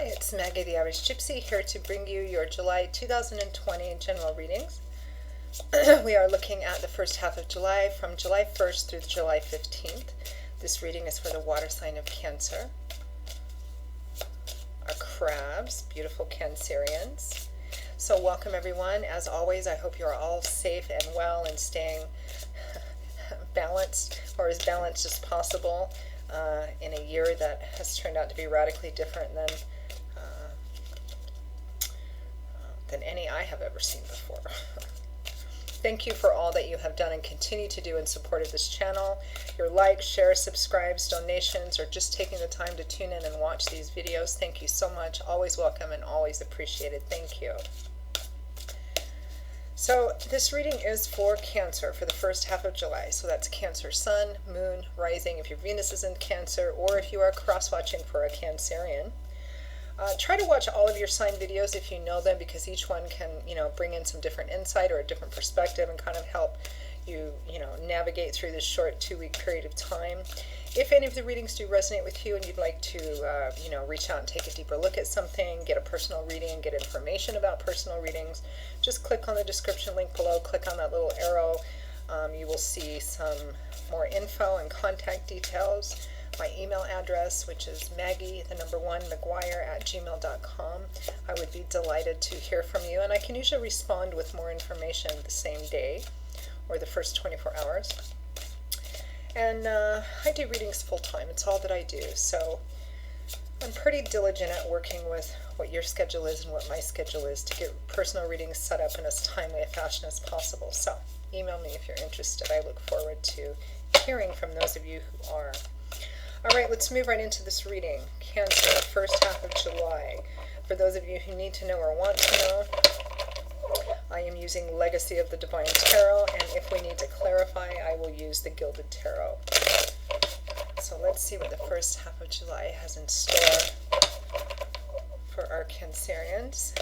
Hi, it's Maggie the Average Gypsy here to bring you your July 2020 general readings. We are looking at the first half of July from July 1st through July 15th. This reading is for the water sign of Cancer. Our crabs, beautiful Cancerians. So welcome everyone. As always, I hope you're all safe and well and staying balanced, or as balanced as possible in a year that has turned out to be radically different than any I have ever seen before. Thank you for all that you have done and continue to do in support of this channel. Your likes, shares, subscribes, donations, or just taking the time to tune in and watch these videos. Thank you so much. Always welcome and always appreciated. Thank you. So this reading is for Cancer for the first half of July. So that's Cancer Sun, Moon, Rising, if your Venus is in Cancer, or if you are cross-watching for a Cancerian. Try to watch all of your sign videos if you know them, because each one can, bring in some different insight or a different perspective and kind of help you, navigate through this short 2-week period of time. If any of the readings do resonate with you and you'd like to, reach out and take a deeper look at something, get a personal reading, get information about personal readings, just click on the description link below, click on that little arrow. You will see some more info and contact details. My email address, which is maggie1mcguire@gmail.com. I would be delighted to hear from you, and I can usually respond with more information the same day or the first 24 hours. And I do readings full-time. It's all that I do. So I'm pretty diligent at working with what your schedule is and what my schedule is to get personal readings set up in as timely a fashion as possible. So email me if you're interested. I look forward to hearing from those of you who are. All right, let's move right into this reading. Cancer, first half of July. For those of you who need to know or want to know, I am using Legacy of the Divine Tarot, and if we need to clarify, I will use the Gilded Tarot. So let's see what the first half of July has in store for our Cancerians.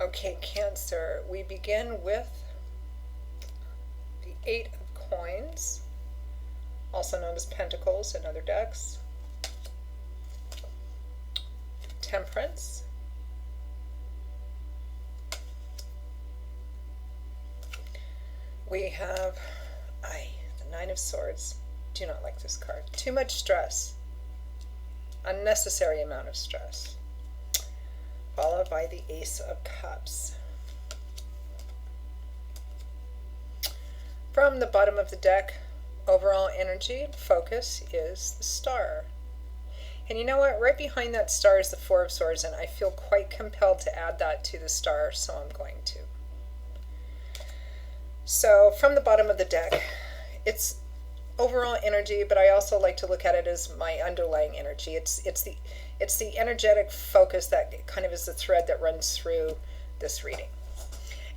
Okay, Cancer, we begin with the 8 of Coins, also known as Pentacles in other decks, Temperance, we have the 9 of Swords. Do not like this card. Too much stress, unnecessary amount of stress, followed by the Ace of Cups. From the bottom of the deck, overall energy focus is the Star. And you know what? Right behind that Star is the 4 of Swords, and I feel quite compelled to add that to the Star, so I'm going to. So from the bottom of the deck, it's overall energy, but I also like to look at it as my underlying energy. It's the energetic focus that kind of is the thread that runs through this reading.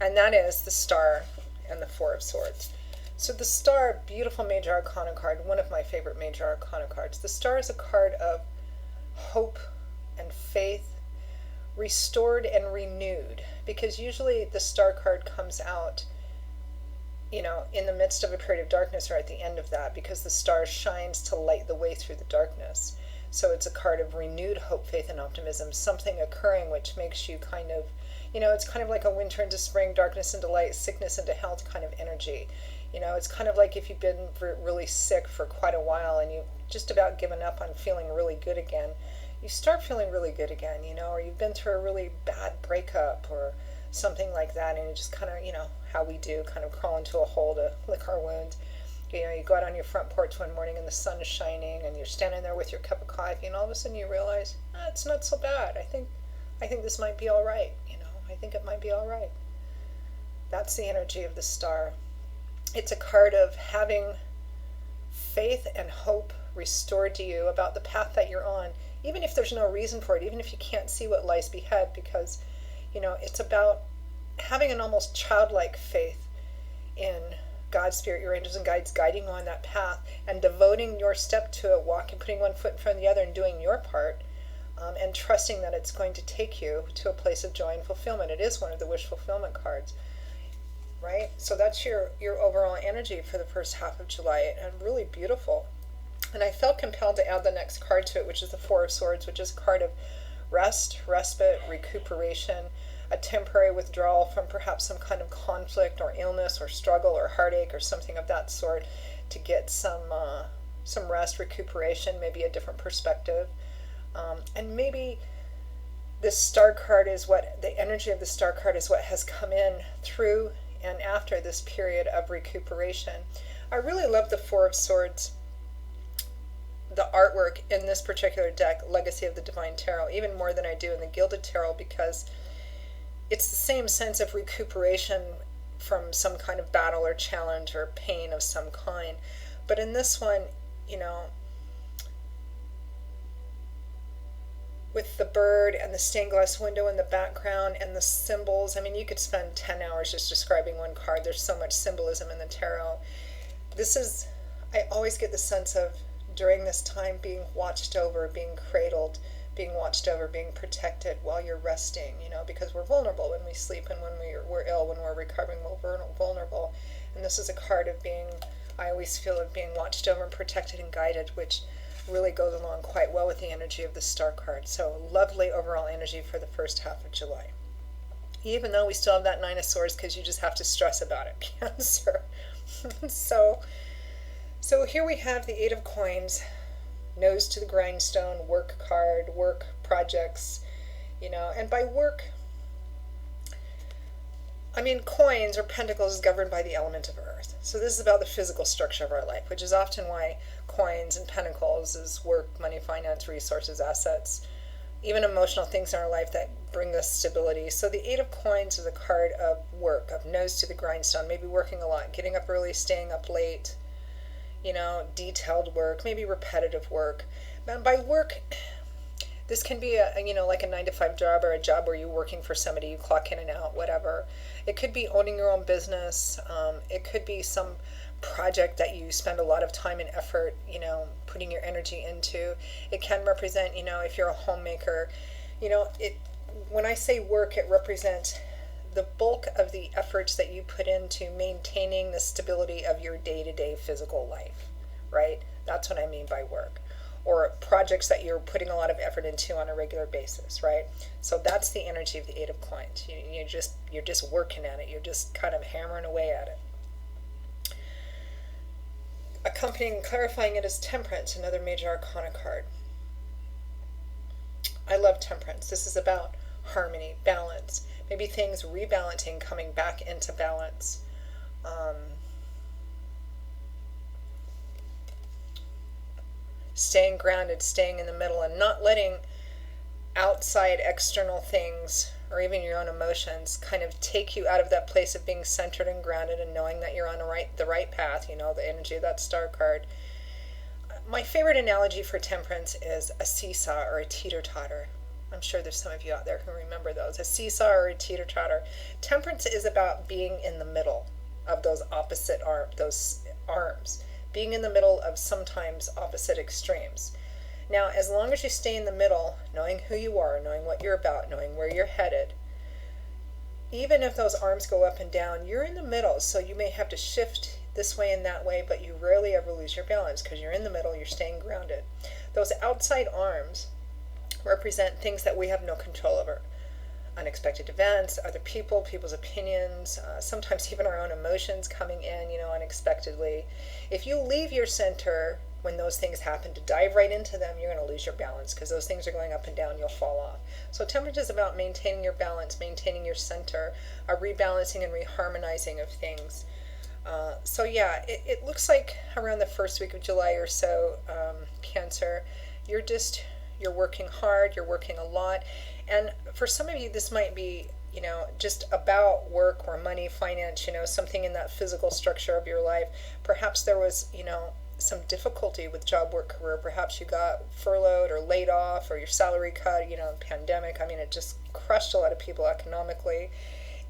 And that is the Star and the 4 of Swords. So the Star, beautiful Major Arcana card, one of my favorite Major Arcana cards. The Star is a card of hope and faith, restored and renewed, because usually the Star card comes out in the midst of a period of darkness or at the end of that, because the Star shines to light the way through the darkness. So it's a card of renewed hope, faith, and optimism, something occurring which makes you kind of, it's kind of like a winter into spring, darkness into light, sickness into health kind of energy. It's kind of like if you've been really sick for quite a while and you've just about given up on feeling really good again, you start feeling really good again, or you've been through a really bad breakup or something like that, and you just kind of, how we do, kind of crawl into a hole to lick our wounds. You go out on your front porch one morning and the sun is shining and you're standing there with your cup of coffee, and all of a sudden you realize, it's not so bad. I think this might be all right. I think it might be all right. That's the energy of the Star. It's a card of having faith and hope restored to you about the path that you're on, even if there's no reason for it, even if you can't see what lies ahead, because, it's about having an almost childlike faith in God's spirit, your angels and guides guiding you on that path, and devoting your step to it, walking, putting one foot in front of the other and doing your part, and trusting that it's going to take you to a place of joy and fulfillment. It is one of the wish fulfillment cards, right? So that's your overall energy for the first half of July, and really beautiful. And I felt compelled to add the next card to it, which is the Four of Swords, which is a card of rest, respite, recuperation, a temporary withdrawal from perhaps some kind of conflict or illness or struggle or heartache or something of that sort, to get some rest, recuperation, maybe a different perspective. And maybe this star card is what, the energy of the star card is what has come in through and after this period of recuperation. I really love the Four of Swords, the artwork in this particular deck, Legacy of the Divine Tarot, even more than I do in the Gilded Tarot, because it's the same sense of recuperation from some kind of battle or challenge or pain of some kind. But in this one, with the bird and the stained glass window in the background and the symbols, you could spend 10 hours just describing one card. There's so much symbolism in the tarot. I always get the sense of, during this time, being watched over, being cradled, being watched over, being protected while you're resting, because we're vulnerable when we sleep, and when we're ill, when we're recovering, we're vulnerable. And this is a card of I always feel of being watched over and protected and guided, which really goes along quite well with the energy of the star card. So lovely overall energy for the first half of July. Even though we still have that Nine of Swords, because you just have to stress about it, Cancer. So here we have the Eight of Coins, nose to the grindstone, work card, work projects, and by work, coins or pentacles is governed by the element of earth. So this is about the physical structure of our life, which is often why coins and pentacles is work, money, finance, resources, assets, even emotional things in our life that bring us stability. So the Eight of Coins is a card of work, of nose to the grindstone, maybe working a lot, getting up early, staying up late, detailed work, maybe repetitive work. And by work, this can be like a 9-to-5 job, or a job where you're working for somebody, you clock in and out, whatever. It could be owning your own business. It could be some project that you spend a lot of time and effort, putting your energy into. It can represent, if you're a homemaker, when I say work, it represents the bulk of the efforts that you put into maintaining the stability of your day-to-day physical life, right? That's what I mean by work. Or projects that you're putting a lot of effort into on a regular basis, right? So that's the energy of the Eight of Coins. You're just working at it. You're just kind of hammering away at it. Accompanying and clarifying it is Temperance, another major arcana card. I love Temperance. This is about harmony, balance, maybe things rebalancing, coming back into balance. Staying grounded, staying in the middle, and not letting outside external things or even your own emotions kind of take you out of that place of being centered and grounded and knowing that you're on the right path, the energy of that star card. My favorite analogy for temperance is a seesaw or a teeter-totter. I'm sure there's some of you out there who remember those. A seesaw or a teeter-totter. Temperance is about being in the middle of those those arms. Being in the middle of sometimes opposite extremes. Now, as long as you stay in the middle, knowing who you are, knowing what you're about, knowing where you're headed, even if those arms go up and down, you're in the middle, so you may have to shift this way and that way, but you rarely ever lose your balance because you're in the middle, you're staying grounded. Those outside arms represent things that we have no control over. Unexpected events, other people, people's opinions, sometimes even our own emotions coming in, unexpectedly. If you leave your center when those things happen, to dive right into them, you're going to lose your balance because those things are going up and down, you'll fall off. So temperance is about maintaining your balance, maintaining your center, a rebalancing and reharmonizing of things. So yeah, it looks like around the first week of July or so, Cancer, you're working hard, you're working a lot. And for some of you, this might be, just about work or money, finance, something in that physical structure of your life. Perhaps there was, some difficulty with job, work, career. Perhaps you got furloughed or laid off, or your salary cut, pandemic. I mean, it just crushed a lot of people economically.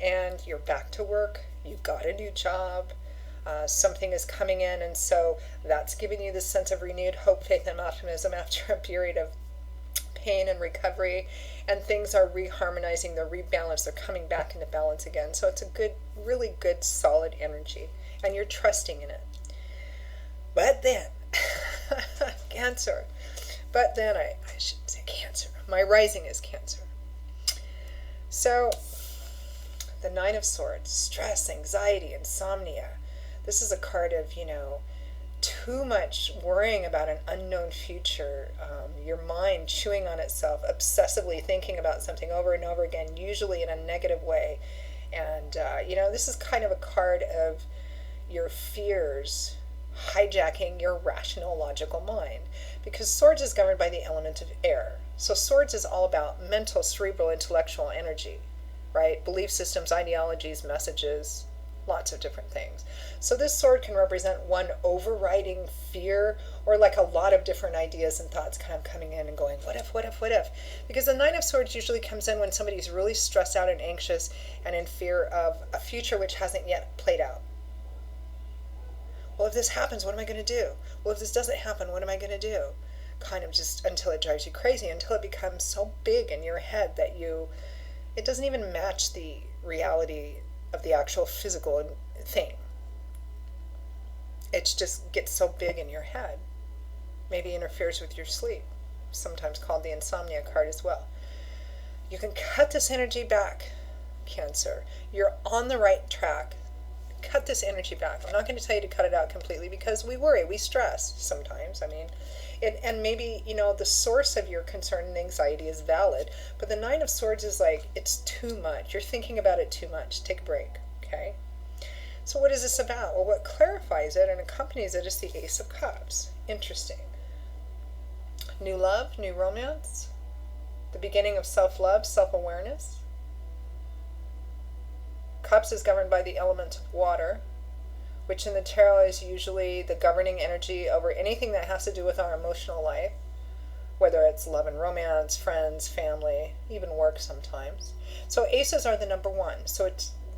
And you're back to work, you got a new job, something is coming in, and so that's giving you this sense of renewed hope, faith, and optimism after a period of pain and recovery, and things are reharmonizing, they're rebalanced, they're coming back into balance again. So it's a good, really good, solid energy, and you're trusting in it. But then, Cancer, but then I shouldn't say Cancer, my rising is Cancer. So, the Nine of Swords, stress, anxiety, insomnia. This is a card of, too much worrying about an unknown future, your mind chewing on itself, obsessively thinking about something over and over again, usually in a negative way. And, this is kind of a card of your fears hijacking your rational, logical mind. Because Swords is governed by the element of air. So Swords is all about mental, cerebral, intellectual energy, right? Belief systems, ideologies, messages, lots of different things. So this sword can represent one overriding fear, or like a lot of different ideas and thoughts kind of coming in and going, what if, what if, what if? Because the Nine of Swords usually comes in when somebody's really stressed out and anxious and in fear of a future which hasn't yet played out. Well, if this happens, what am I going to do? Well, if this doesn't happen, what am I going to do? Kind of just until it drives you crazy, until it becomes so big in your head that it doesn't even match the reality of the actual physical thing. It just gets so big in your head. Maybe interferes with your sleep, sometimes called the insomnia card as well. You can cut this energy back, Cancer. You're on the right track. Cut this energy back. I'm not going to tell you to cut it out completely, because we worry, we stress sometimes. I mean, and maybe, the source of your concern and anxiety is valid, but the Nine of Swords is like, it's too much. You're thinking about it too much. Take a break, okay? So what is this about? Well, what clarifies it and accompanies it is the Ace of Cups. Interesting. New love, new romance, the beginning of self-love, self-awareness. Cups is governed by the element of water, which in the tarot is usually the governing energy over anything that has to do with our emotional life, whether it's love and romance, friends, family, even work sometimes. So aces are the number one. So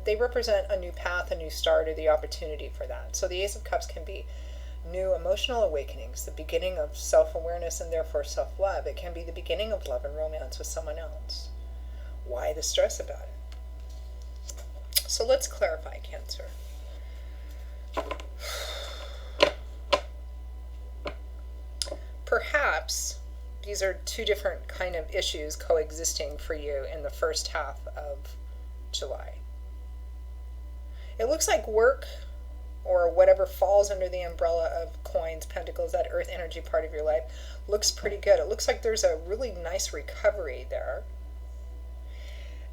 they represent a new path, a new start, or the opportunity for that. So the Ace of Cups can be new emotional awakenings, the beginning of self-awareness and therefore self-love. It can be the beginning of love and romance with someone else. Why the stress about it? So let's clarify, Cancer. Perhaps these are two different kind of issues coexisting for you in the first half of July. It looks like work, or whatever falls under the umbrella of coins, pentacles, that earth energy part of your life, looks pretty good. It looks like there's a really nice recovery there.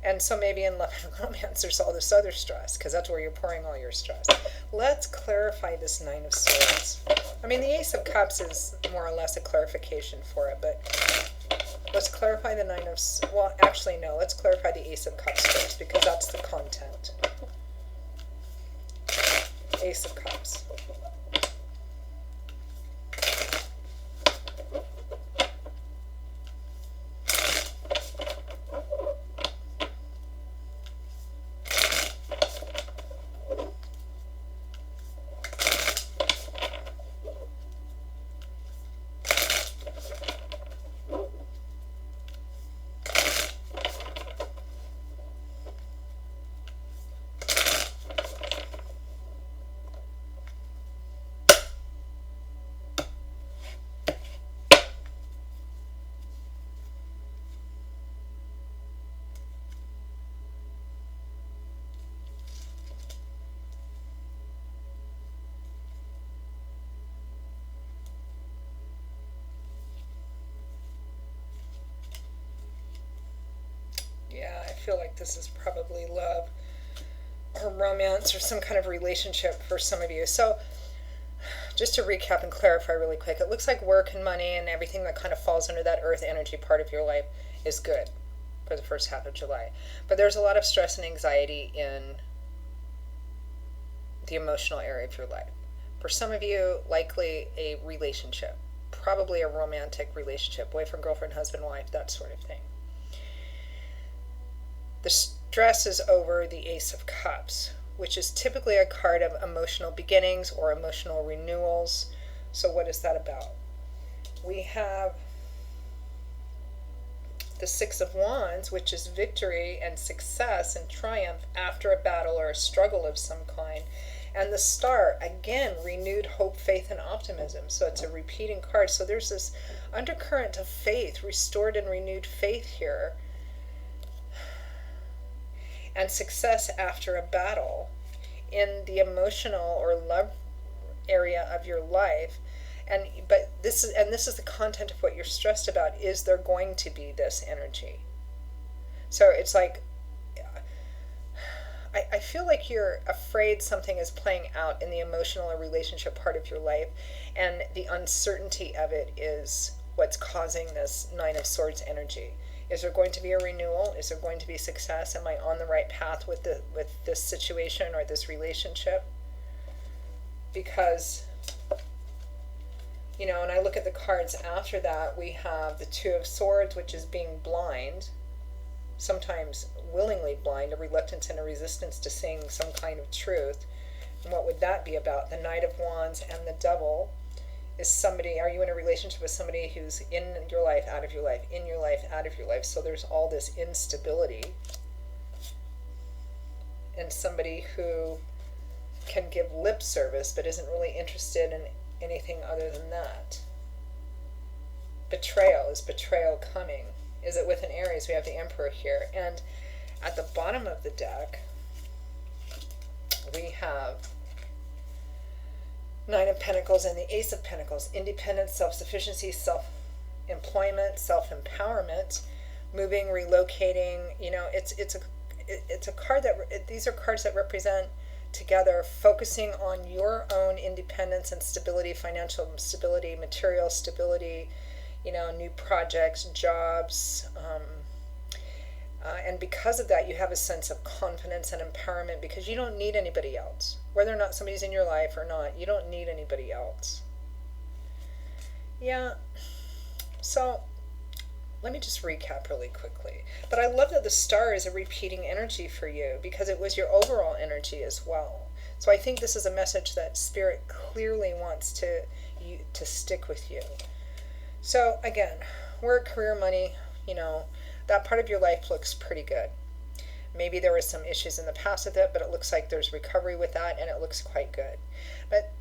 And so maybe in love and romance there's all this other stress, because that's where you're pouring all your stress. Let's clarify this Nine of Swords. I mean, the Ace of Cups is more or less a clarification for it, but let's clarify the let's clarify the Ace of Cups first, because that's the content. Ace of Cups. Yeah, I feel like this is probably love or romance or some kind of relationship for some of you. So just to recap and clarify really quick, it looks like work and money and everything that kind of falls under that earth energy part of your life is good for the first half of July. But there's a lot of stress and anxiety in the emotional area of your life. For some of you, likely a relationship, probably a romantic relationship, boyfriend, girlfriend, husband, wife, that sort of thing. The stress is over the Ace of Cups, which is typically a card of emotional beginnings or emotional renewals. So what is that about? We have the Six of Wands, which is victory and success and triumph after a battle or a struggle of some kind. And the Star, again, renewed hope, faith, and optimism. So it's a repeating card. So there's this undercurrent of faith, restored and renewed faith here. And success after a battle in the emotional or love area of your life. But this is the content of what you're stressed about. Is there going to be this energy? So it's like, I feel like you're afraid something is playing out in the emotional or relationship part of your life, and the uncertainty of it is what's causing this Nine of Swords energy. Is there going to be a renewal? Is there going to be success? Am I on the right path with this situation or this relationship? Because, and I look at the cards after that, we have the Two of Swords, which is being blind, sometimes willingly blind, a reluctance and a resistance to seeing some kind of truth. And what would that be about? The Knight of Wands and the Devil is somebody, are you in a relationship with somebody who's in your life, out of your life, in your life, out of your life? So there's all this instability. And somebody who can give lip service but isn't really interested in anything other than that. Betrayal. Is betrayal coming? Is it with an Aries? We have the Emperor here. And at the bottom of the deck, we have Nine of Pentacles and the Ace of Pentacles. Independence, self-sufficiency, self-employment, self-empowerment, moving, relocating. It's a card that, these are cards that represent together focusing on your own independence and stability, financial stability, material stability, new projects, jobs, and because of that you have a sense of confidence and empowerment because you don't need anybody else. Whether or not somebody's in your life or not, you don't need anybody else. Yeah, so let me just recap really quickly. But I love that the Star is a repeating energy for you because it was your overall energy as well. So I think this is a message that Spirit clearly wants to stick with you. So again, work, career, money, that part of your life looks pretty good. Maybe there were some issues in the past with it, but it looks like there's recovery with that, and it looks quite good. But,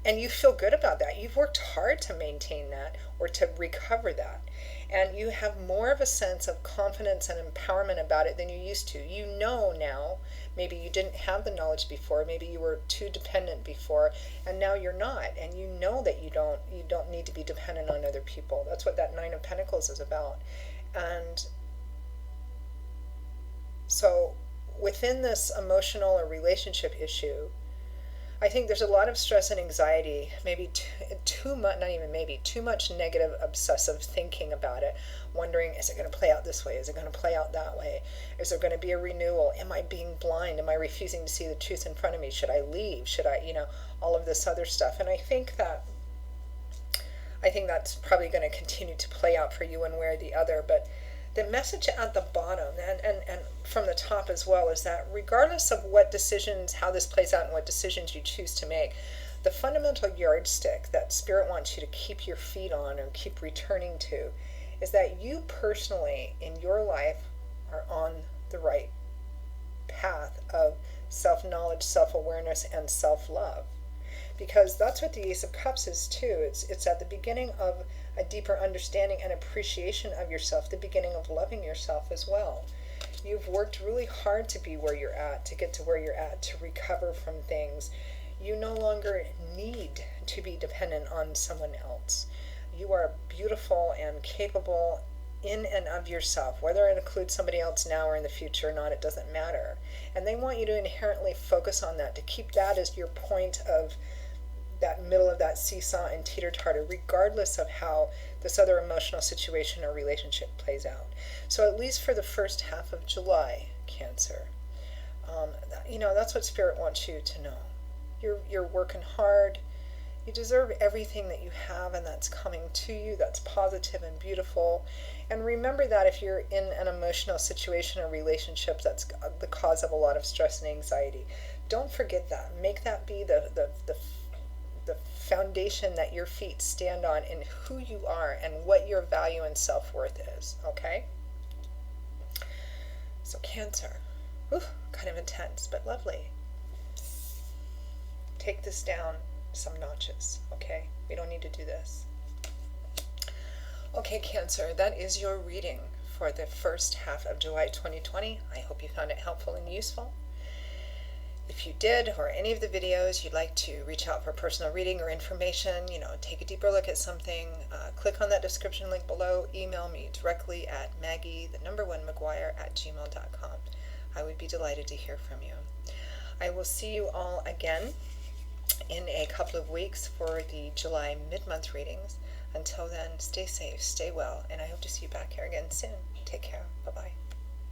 and you feel good about that. You've worked hard to maintain that or to recover that. And you have more of a sense of confidence and empowerment about it than you used to. You know now, maybe you didn't have the knowledge before, maybe you were too dependent before, and now you're not. And you know that you don't need to be dependent on other people. That's what that Nine of Pentacles is about. And so within this emotional or relationship issue, I think there's a lot of stress and anxiety, maybe too much negative obsessive thinking about it, wondering, is it going to play out this way? Is it going to play out that way? Is there going to be a renewal? Am I being blind? Am I refusing to see the truth in front of me? Should I leave? Should I, all of this other stuff. And I think that's probably going to continue to play out for you one way or the other. But the message at the bottom and from the top as well is that regardless of what decisions, how this plays out and what decisions you choose to make, the fundamental yardstick that Spirit wants you to keep your feet on or keep returning to is that you personally in your life are on the right path of self-knowledge, self-awareness, and self-love. Because that's what the Ace of Cups is too. It's at the beginning of a deeper understanding and appreciation of yourself, the beginning of loving yourself as well. You've worked really hard to be where you're at, to get to where you're at, to recover from things. You no longer need to be dependent on someone else. You are beautiful and capable in and of yourself. Whether it includes somebody else now or in the future or not, it doesn't matter. And they want you to inherently focus on that, to keep that as your point of that middle of that seesaw and teeter-totter, regardless of how this other emotional situation or relationship plays out. So at least for the first half of July, Cancer, that's what Spirit wants you to know. You're working hard. You deserve everything that you have and that's coming to you, that's positive and beautiful. And remember that if you're in an emotional situation or relationship that's the cause of a lot of stress and anxiety, don't forget that. Make that be the foundation that your feet stand on in who you are and what your value and self-worth is, okay? So Cancer, whew, kind of intense, but lovely. Take this down some notches, okay? We don't need to do this. Okay, Cancer, that is your reading for the first half of July 2020. I hope you found it helpful and useful. If you did, or any of the videos, you'd like to reach out for personal reading or information, take a deeper look at something, click on that description link below, email me directly at maggie1mcguire@gmail.com. I would be delighted to hear from you. I will see you all again in a couple of weeks for the July mid-month readings. Until then, stay safe, stay well, and I hope to see you back here again soon. Take care. Bye-bye.